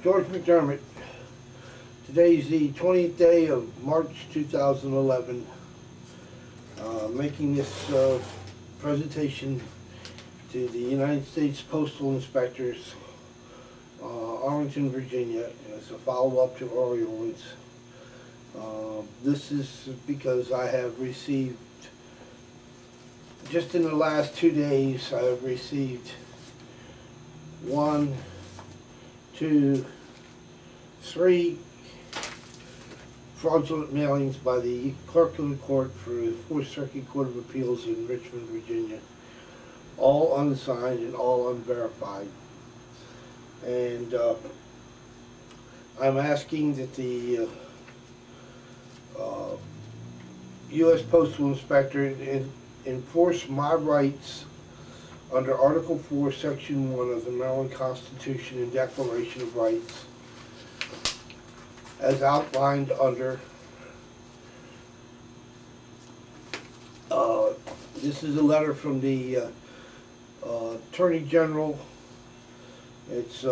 George McDermott. Today is the 20th day of March 2011. Making this presentation to the United States Postal Inspectors, Arlington, Virginia, as a follow-up to Orleans. This is because I have received, just in the last 2 days, I have received 1, 2, 3 fraudulent mailings by the clerk of the court for the 4th Circuit Court of Appeals in Richmond, Virginia, all unsigned and all unverified. And I'm asking that the U.S. Postal Inspector enforce my rights under Article 4, Section 1 of the Maryland Constitution and Declaration of Rights, as outlined under, this is a letter from the Attorney General. It's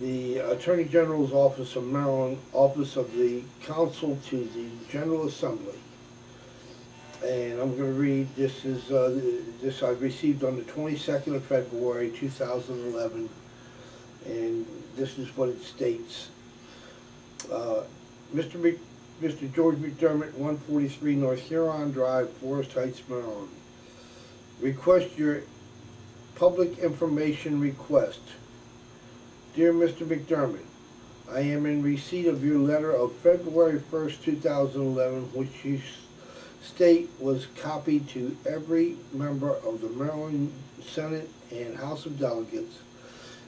the Attorney General's Office of Maryland, Office of the Counsel to the General Assembly. And I'm going to read, this is this I received on the 22nd of February 2011, and this is what it states. Mr. George McDermott, 143 North Huron Drive, Forest Heights, Maryland. Request your public information request. Dear Mr. McDermott, I am in receipt of your letter of February 1st, 2011, which you state was copied to every member of the Maryland Senate and House of Delegates.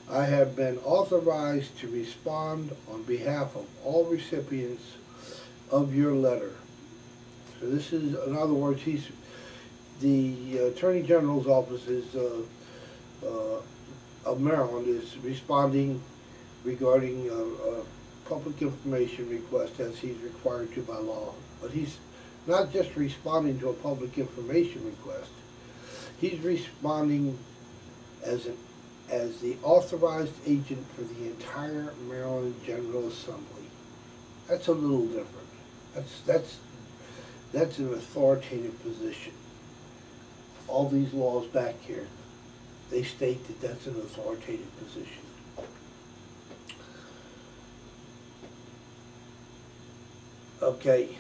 I have been authorized to respond on behalf of all recipients of your letter. So this is, in other words, the Attorney General's office is, of Maryland is responding regarding a public information request as he's required to by law. But he's not just responding to a public information request, he's responding as the authorized agent for the entire Maryland General Assembly. That's a little different. That's an authoritative position. All these laws back here, they state that that's an authoritative position. Okay,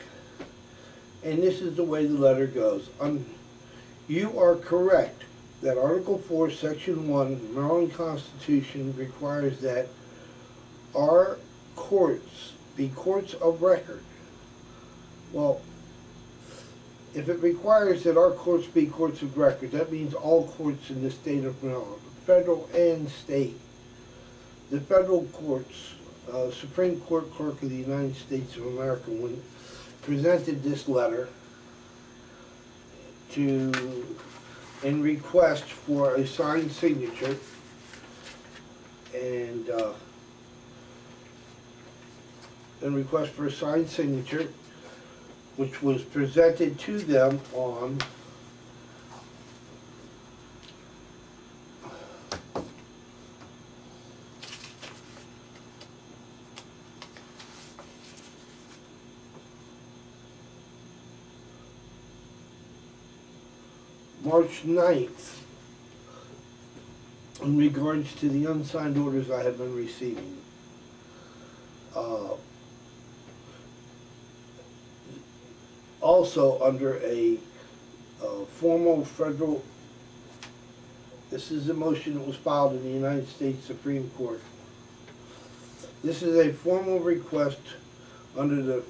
and this is the way the letter goes. You are correct that Article 4, Section 1, Maryland Constitution requires that our courts be courts of record. Well, if it requires that our courts be courts of record, that means all courts in the state of Maryland, federal and state. The federal courts, Supreme Court Clerk of the United States of America, when presented this letter in request for a signed signature, and in request for a signed signature, which was presented to them on March 9th, in regards to the unsigned orders I have been receiving. Also under a formal federal, this is a motion that was filed in the United States Supreme Court. This is a formal request under the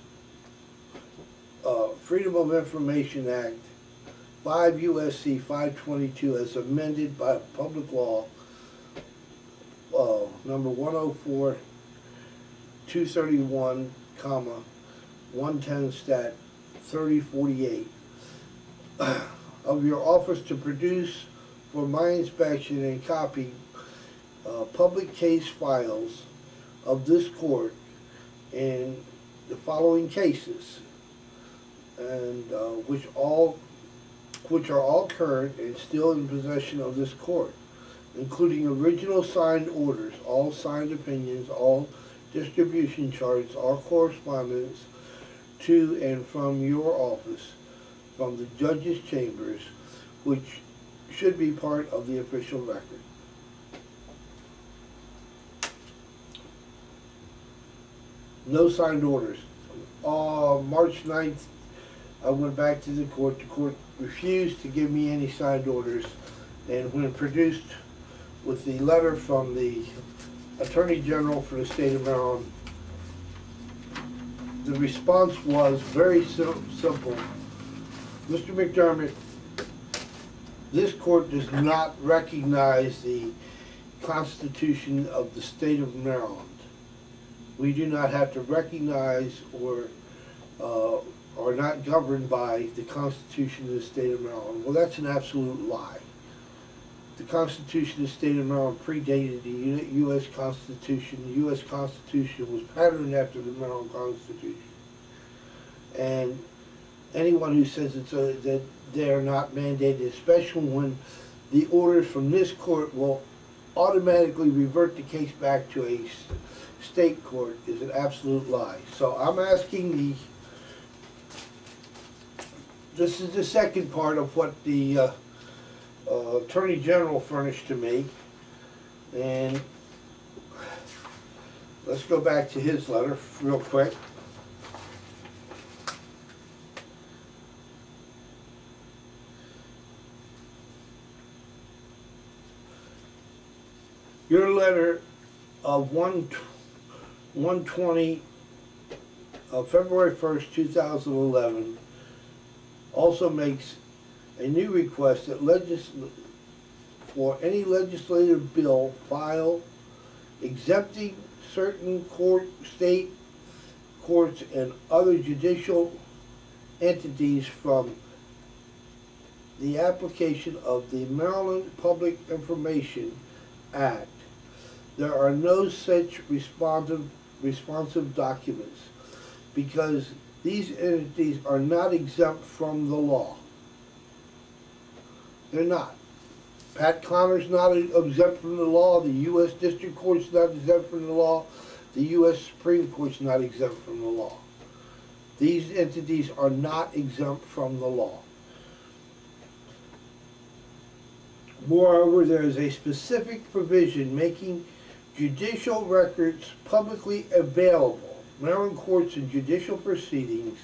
Freedom of Information Act, 5 U.S.C. 522, as amended by Public Law number 104, 231, 110 Stat 3048, of your office to produce for my inspection and copy public case files of this court in the following cases, and which are all current and still in possession of this court. including original signed orders, all signed opinions, all distribution charts, all correspondence to and from your office, from the judge's chambers, which should be part of the official record. No signed orders. March 9th, I went back to the court. The court refused to give me any signed orders, and when produced with the letter from the Attorney General for the state of Maryland, the response was very simple. Mr. McDermott, this court does not recognize the Constitution of the state of Maryland. We do not have to recognize or are not governed by the Constitution of the state of Maryland. Well, that's an absolute lie. The Constitution of the state of Maryland predated the U.S. Constitution. The U.S. Constitution was patterned after the Maryland Constitution. And anyone who says that they are not mandated, especially when the orders from this court will automatically revert the case back to a state court, is an absolute lie. So I'm asking this is the second part of what the Attorney General furnished to me, and let's go back to his letter real quick. Your letter of 1/20 of February 1st, 2011 also makes a new request that for any legislative bill filed exempting certain state courts and other judicial entities from the application of the Maryland Public Information Act. There are no such responsive documents because these entities are not exempt from the law. They're not. Pat Connor's not exempt from the law. The U.S. District Court's not exempt from the law. The U.S. Supreme Court's not exempt from the law. These entities are not exempt from the law. Moreover, there is a specific provision making judicial records publicly available. Maryland Courts and Judicial Proceedings,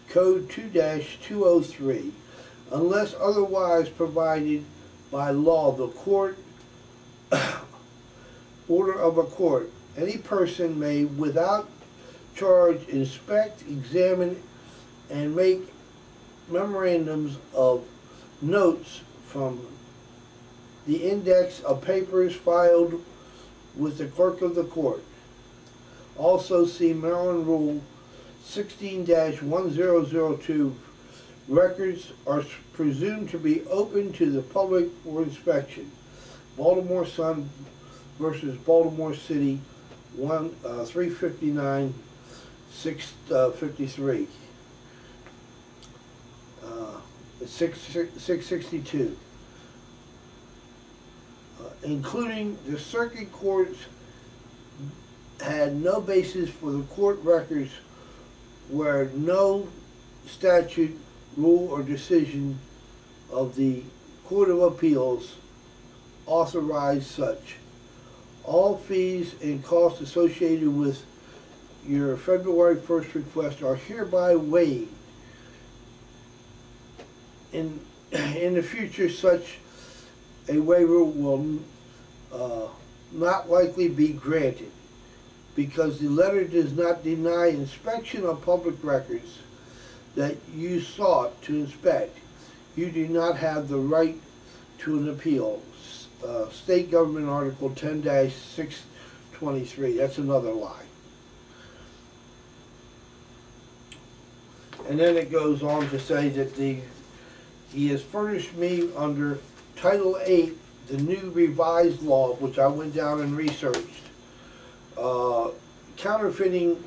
Code 2-203, unless otherwise provided by law, the court, order of a court. Any person may, without charge, inspect, examine, and make memorandums of notes from the index of papers filed with the clerk of the court. Also see Maryland Rule 16-1002. Records are presumed to be open to the public for inspection. Baltimore Sun versus Baltimore City, 359, 653. 662. Including the circuit courts had no basis for the court records where no statute, rule, or decision of the Court of Appeals authorized such. All fees and costs associated with your February 1st request are hereby waived. In the future, such a waiver will not likely be granted because the letter does not deny inspection of public records that you sought to inspect. You do not have the right to an appeal. State Government Article 10-623. That's another lie. And then it goes on to say that he has furnished me under Title 8, the new revised law, which I went down and researched, counterfeiting,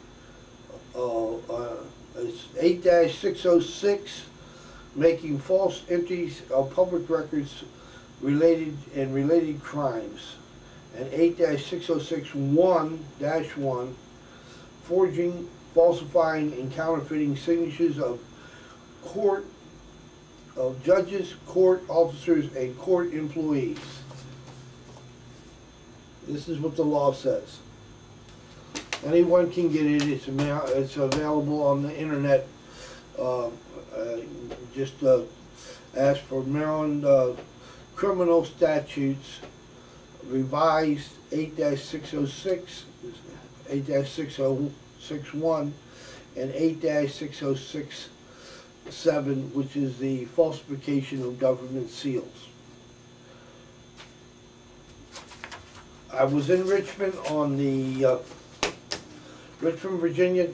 it's 8-606, making false entries of public records related crimes, and 8-6061-1, forging, falsifying, and counterfeiting signatures of judges, court officers, and court employees. This is what the law says. Anyone can get it. It's available on the internet. Just ask for Maryland criminal statutes revised 8-606, 8-6061, and 8-6067, which is the falsification of government seals. I was in Richmond on the Richmond, Virginia,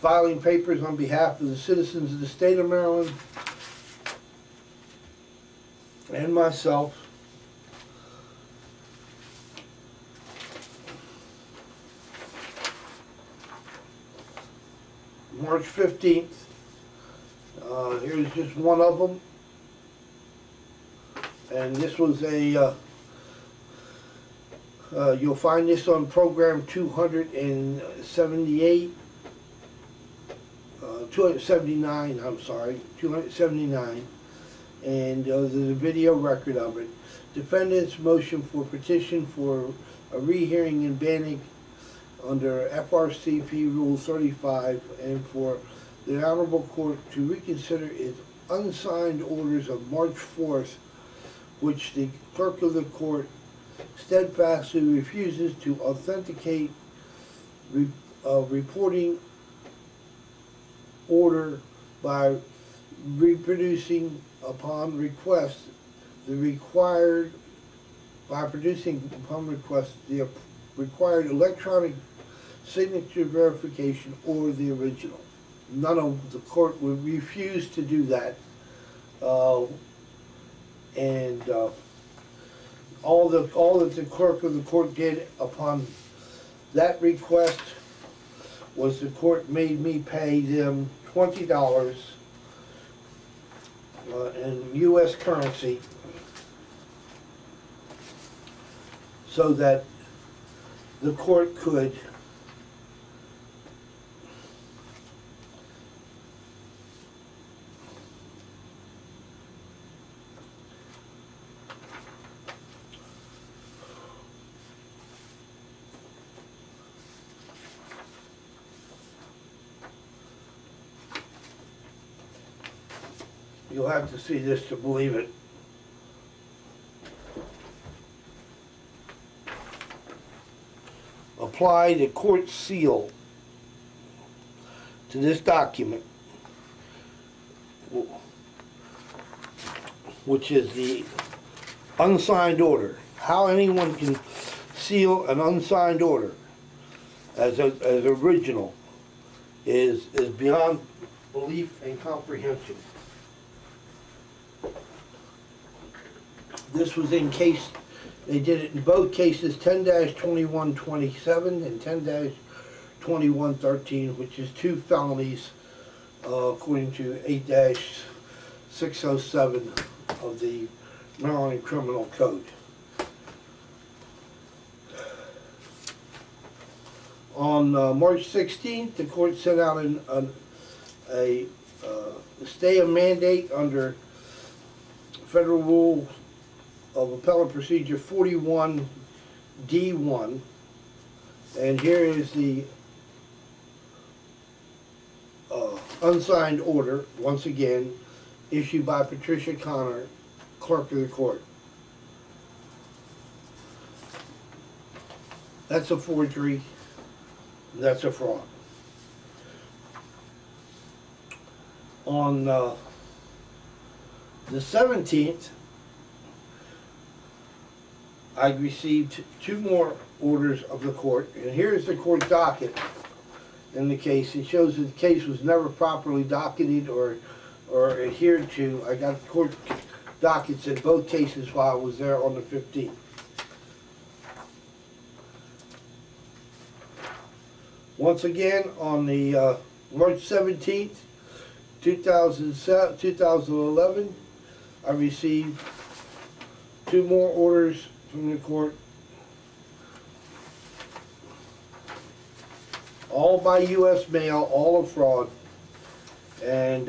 filing papers on behalf of the citizens of the state of Maryland and myself. March 15th. Here's just one of them. And this was a, you'll find this on program 278, 279, I'm sorry, 279. And there's a video record of it. Defendant's motion for petition for a rehearing and banning under FRCP Rule 35, and for the Honorable Court to reconsider its unsigned orders of March 4th, which the clerk of the court steadfastly refuses to authenticate reporting order by reproducing upon request the required electronic signature verification or the original. None of the court would refuse to do that. All that the clerk of the court did upon that request was the court made me pay them $20 in U.S. currency so that the court could you'll have to see this to believe it. Apply the court seal to this document, which is the unsigned order. How anyone can seal an unsigned order as original is beyond belief and comprehension. This was in case, they did it in both cases, 10-2127 and 10-2113, which is two felonies according to 8-607 of the Maryland Criminal Code. On March 16th, the court sent out a stay of mandate under Federal Rule of Appellate Procedure 41D1, and here is the unsigned order, once again, issued by Patricia Connor, clerk of the court. That's a forgery. That's a fraud. On the 17th, I received two more orders of the court, and here's the court docket in the case. It shows that the case was never properly docketed or adhered to. I got court dockets in both cases while I was there on the 15th. Once again, on the March 17th, 2007, 2011, I received 2 more orders from the court, all by U.S. mail, all a fraud, and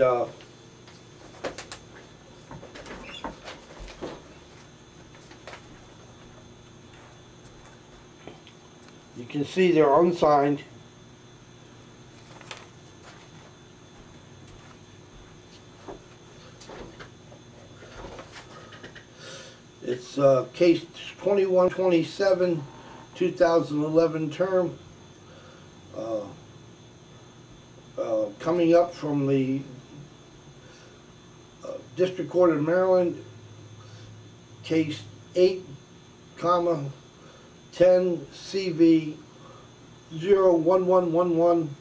you can see they're unsigned. It's case 2127, 2011 term, coming up from the District Court of Maryland, case 8, 10 CV 01111,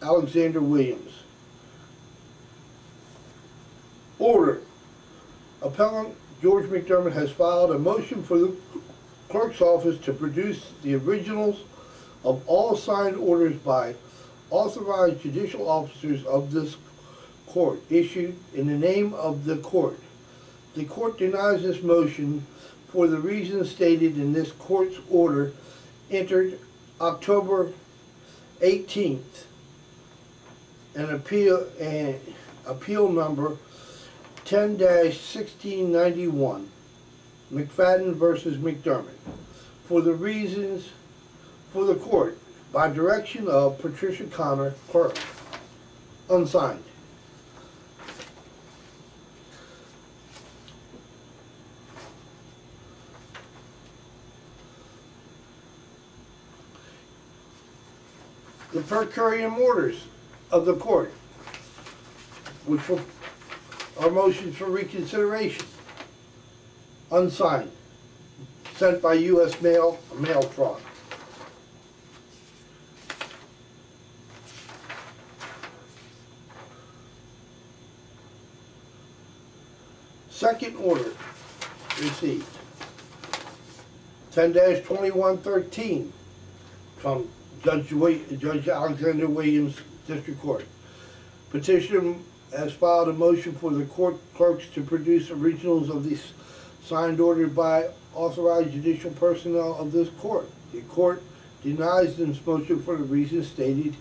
Alexander Williams. Order. Appellant George McDermott has filed a motion for the clerk's office to produce the originals of all signed orders by authorized judicial officers of this court issued in the name of the court. The court denies this motion for the reasons stated in this court's order entered October 18th, an appeal number 10-1691, McFadden versus McDermott, for the reasons for the court, by direction of Patricia Connor, clerk, unsigned. The per curiam orders of the court, which are motions for reconsideration, unsigned, sent by U.S. mail, mail fraud. Second order received, 10-2113, from Judge Alexander Williams, District Court. Petitioner has filed a motion for the court clerks to produce originals of the signed order by authorized judicial personnel of this court. The court denies this motion for the reasons stated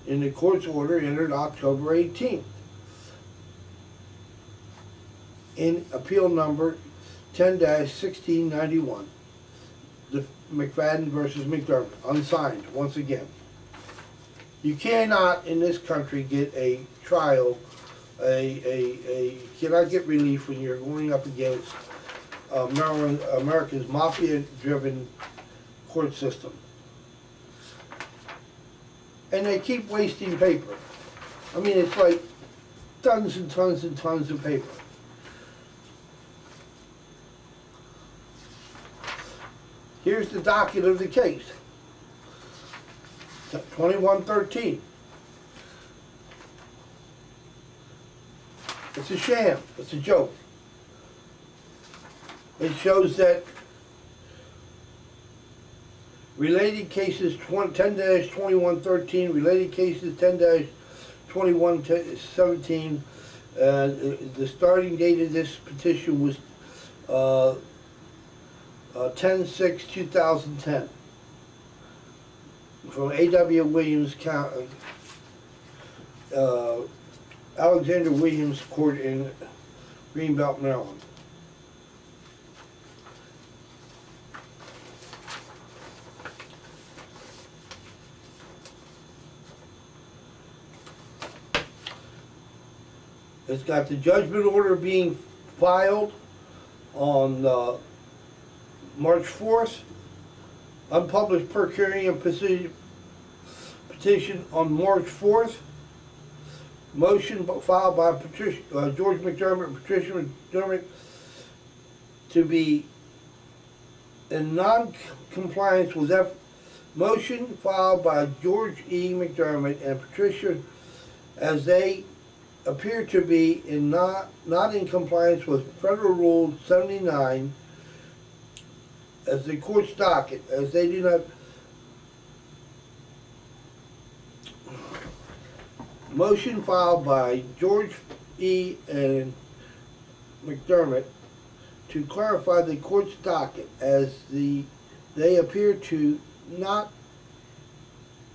in the court's order entered October 18th. In appeal number 10-1691, the McFadden versus McDermott, unsigned once again. You cannot in this country get a trial, you cannot get relief when you're going up against America's mafia-driven court system. And they keep wasting paper. I mean, it's like tons and tons and tons of paper. Here's the docket of the case, 2113. It's a sham, it's a joke. It shows that related cases 10-2113, related cases 10-2117, the starting date of this petition was 10-6-2010 from A.W. Williams County, Alexander Williams Court in Greenbelt, Maryland. It's got the judgment order being filed on March 4th, unpublished per curiam petition on March 4th, motion filed by George McDermott and Patricia McDermott to be in non-compliance with that motion filed by George E. McDermott and Patricia, as they appear to be not in compliance with Federal Rule 79 as the court's docket, as they do not Motion filed by George E. and McDermott to clarify the court's docket as they appear to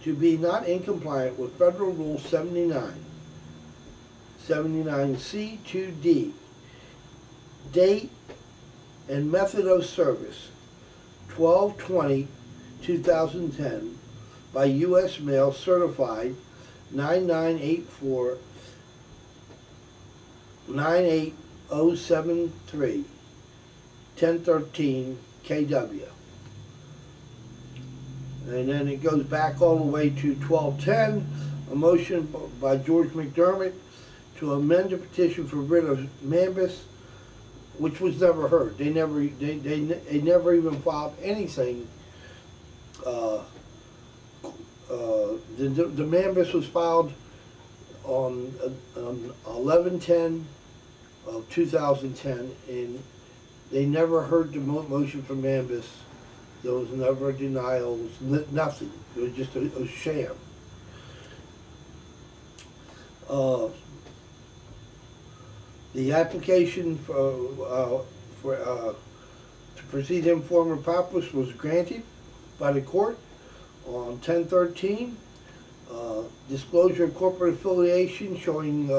be not in compliance with Federal Rule 79C2D, date and method of service, 12/20/2010, by U.S. mail certified 9984-98073, 1013 KW. And then it goes back all the way to 12/10, a motion by George McDermott to amend the petition for writ of mandamus, which was never heard. They never even filed anything. The mandamus was filed on 11/10/2010, and they never heard the motion for mandamus. There was never a denial. It was nothing. It was just a sham. The application to proceed in forma pauperis was granted by the court on 10/13. Disclosure of corporate affiliation showing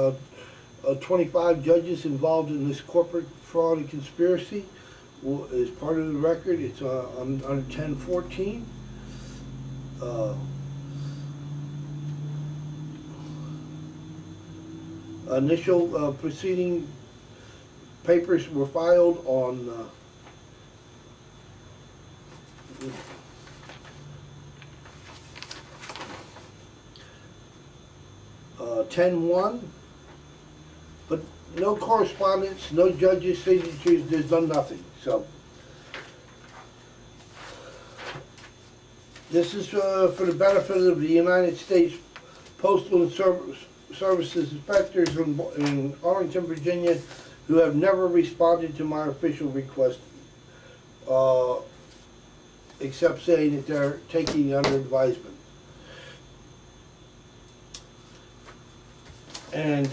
25 judges involved in this corporate fraud and conspiracy is part of the record. It's on 10/14. Initial proceeding papers were filed on 10/1, but no correspondence, no judges' signatures. There's done nothing. So this is for the benefit of the United States Postal and Services inspectors in Arlington, Virginia, who have never responded to my official request, except saying that they're taking it under advisement. And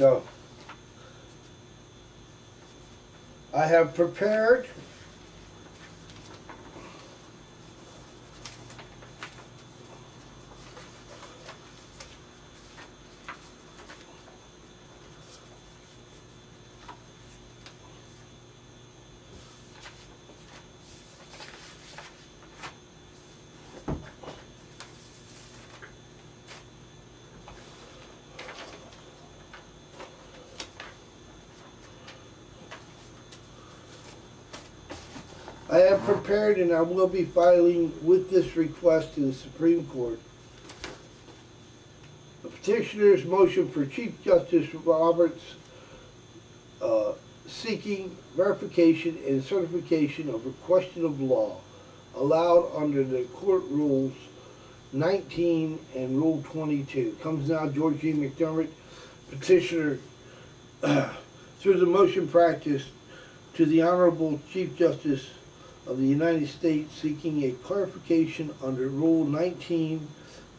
I have prepared and I will be filing with this request to the Supreme Court a petitioner's motion for Chief Justice Roberts seeking verification and certification of a question of law allowed under the court rules 19 and Rule 22. Comes now George E. McDermott, petitioner, through the motion practice to the Honorable Chief Justice of the United States, seeking a clarification under Rule 19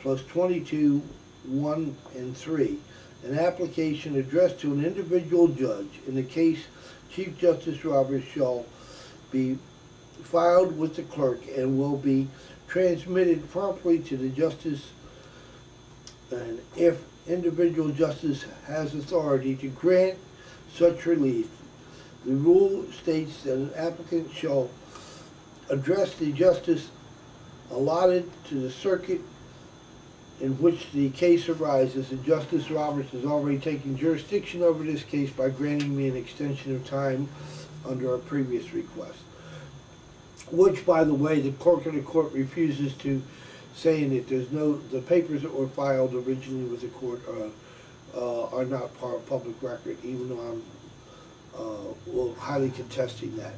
plus 22, 1 and 3. An application addressed to an individual judge in the case Chief Justice Roberts shall be filed with the clerk and will be transmitted promptly to the justice, and if individual justice has authority to grant such relief. The rule states that an applicant shall address the justice allotted to the circuit in which the case arises, and Justice Roberts has already taken jurisdiction over this case by granting me an extension of time under a previous request, which, by the way, the clerk of the court refuses to, saying that the papers that were filed originally with the court are not part of public record, even though I'm highly contesting that.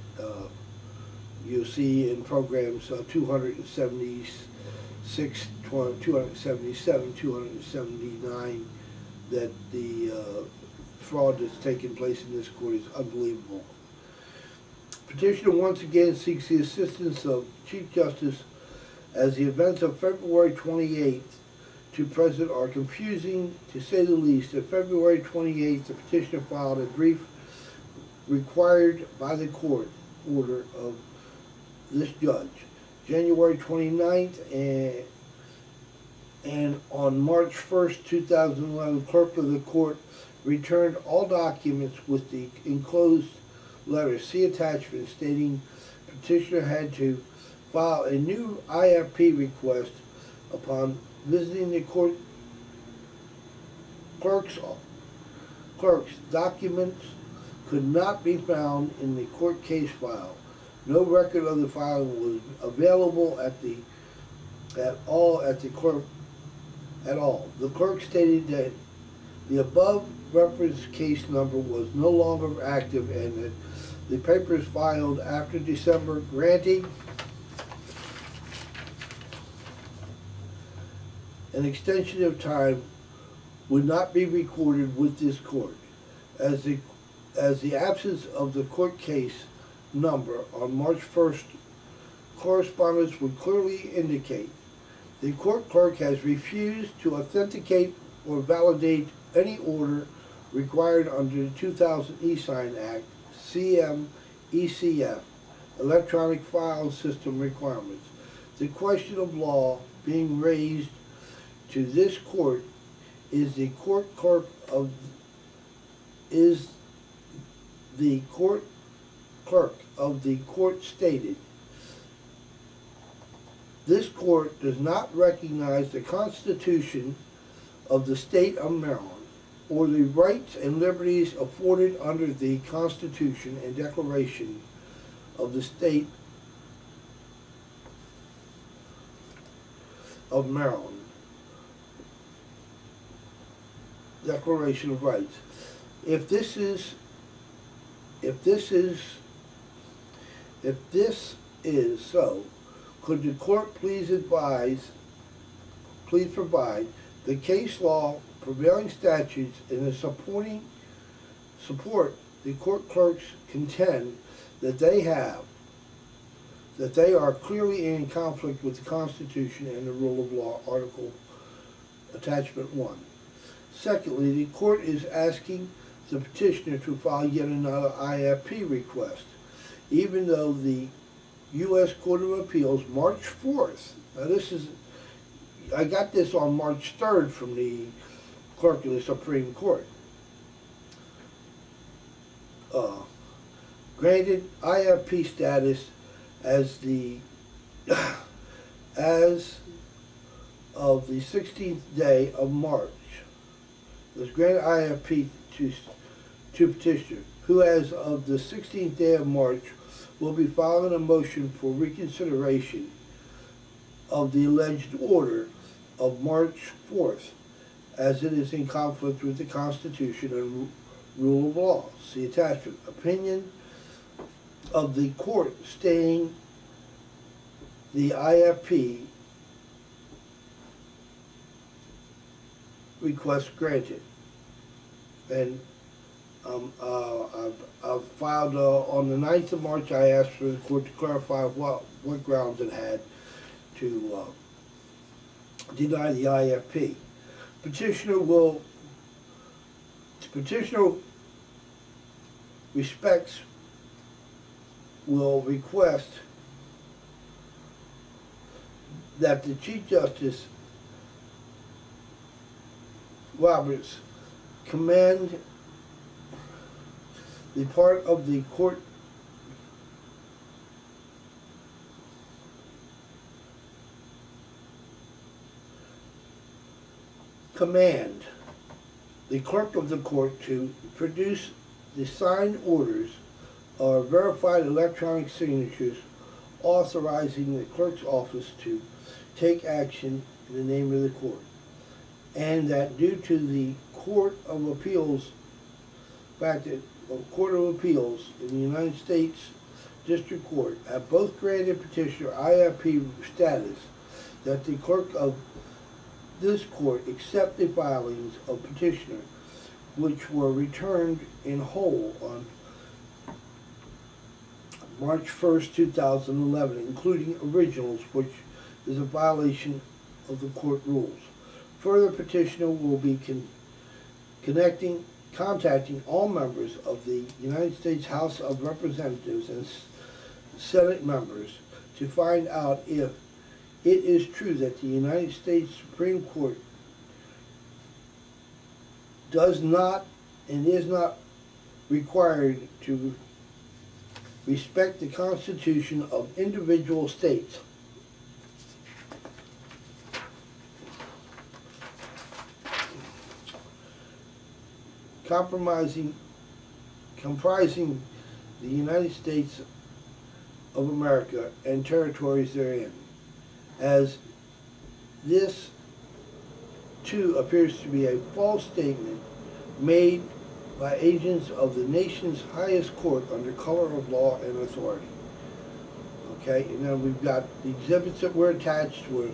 You'll see in programs 276, 277, 279 that the fraud that's taken place in this court is unbelievable. Petitioner once again seeks the assistance of Chief Justice as the events of February 28, to present are confusing, to say the least. On February 28th, the petitioner filed a brief required by the court order of this judge. January 29th and on March 1st, 2011, clerk of the court returned all documents with the enclosed letter. See attachment stating petitioner had to file a new IFP request upon visiting the court clerk's documents could not be found in the court case file. No record of the filing was available at all. The clerk stated that the above referenced case number was no longer active and that the papers filed after December granting an extension of time would not be recorded with this court, as the absence of the court case number on March 1st correspondence would clearly indicate the court clerk has refused to authenticate or validate any order required under the 2000 E-Sign Act, CM-ECF, Electronic File System requirements. The question of law being raised to this court is the court clerk of the court stated. This court does not recognize the Constitution of the State of Maryland or the rights and liberties afforded under the Constitution and Declaration of the State of Maryland. Declaration of Rights. If this is so, could the court please provide the case law, prevailing statutes, and the support the court clerks contend that they are clearly in conflict with the Constitution and the rule of law, Article Attachment 1. Secondly, the court is asking the petitioner to file yet another IFP request, even though the U.S. Court of Appeals, March 4th, now I got this on March 3rd from the clerk of the Supreme Court, granted IFP status as of the 16th day of March. Was granted IFP to petitioner, who as of the 16th day of March will be filing a motion for reconsideration of the alleged order of March 4th, as it is in conflict with the Constitution and rule of law. See attachment. Opinion of the court staying the IFP request granted. And I've filed on the 9th of March. I asked for the court to clarify what grounds it had to deny the IFP. Petitioner will request that the Chief Justice Roberts command the part of the court the clerk of the court to produce the signed orders or verified electronic signatures authorizing the clerk's office to take action in the name of the court, and that due to the Court of Appeals, fact that the Court of Appeals in the United States District Court have both granted petitioner IFP status, that the clerk of this court accept the filings of petitioner which were returned in whole on March 1st, 2011, including originals, which is a violation of the court rules. Further, petitioner will be contacting all members of the United States House of Representatives and Senate members to find out if it is true that the United States Supreme Court does not and is not required to respect the Constitution of individual states. Comprising the United States of America and territories therein, as this too appears to be a false statement made by agents of the nation's highest court under color of law and authority. Okay, and then we've got the exhibits that were attached were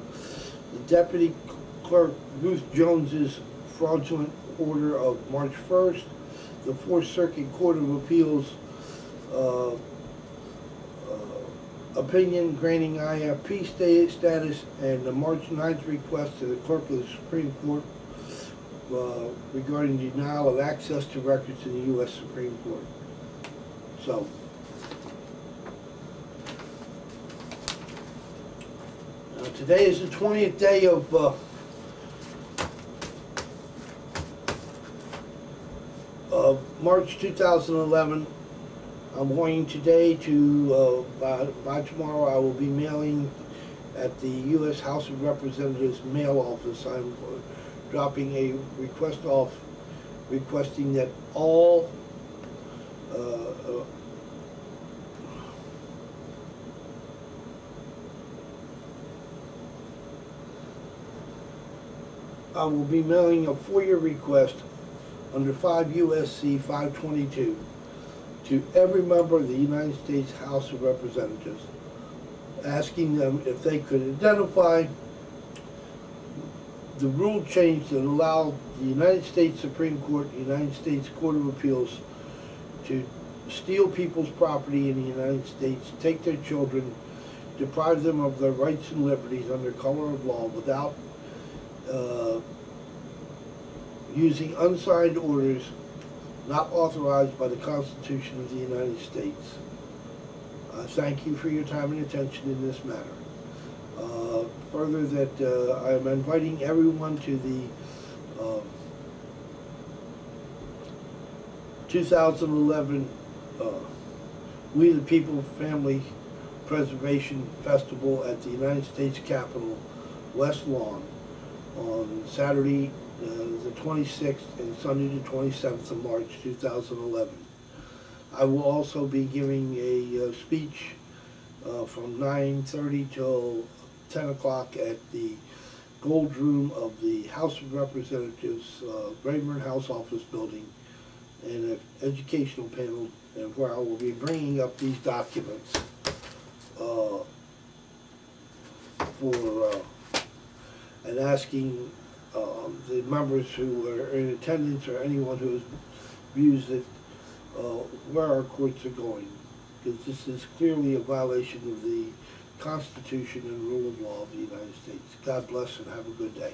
the Deputy Clerk Ruth Jones's fraudulent order of March 1st, the Fourth Circuit Court of Appeals opinion granting IFP status, and the March 9th request to the Clerk of the Supreme Court regarding denial of access to records in the U.S. Supreme Court. So, today is the 20th day of March 2011. I'm going today to, by tomorrow I will be mailing at the U.S. House of Representatives mail office. I'm dropping a request off requesting that all I will be mailing a FOIA request under 5 U.S.C. 522 to every member of the United States House of Representatives, asking them if they could identify the rule change that allowed the United States Supreme Court, the United States Court of Appeals, to steal people's property in the United States, take their children, deprive them of their rights and liberties under color of law without using unsigned orders not authorized by the Constitution of the United States. Thank you for your time and attention in this matter. Further, that I am inviting everyone to the 2011 We the People Family Preservation Festival at the United States Capitol, West Lawn, on Saturday the 26th and Sunday the 27th of March 2011. I will also be giving a speech from 9:30 till 10 o'clock at the Gold Room of the House of Representatives, Rayburn House Office Building, and an educational panel where I will be bringing up these documents and asking the members who are in attendance or anyone who has views that where our courts are going, because this is clearly a violation of the Constitution and rule of law of the United States. God bless and have a good day.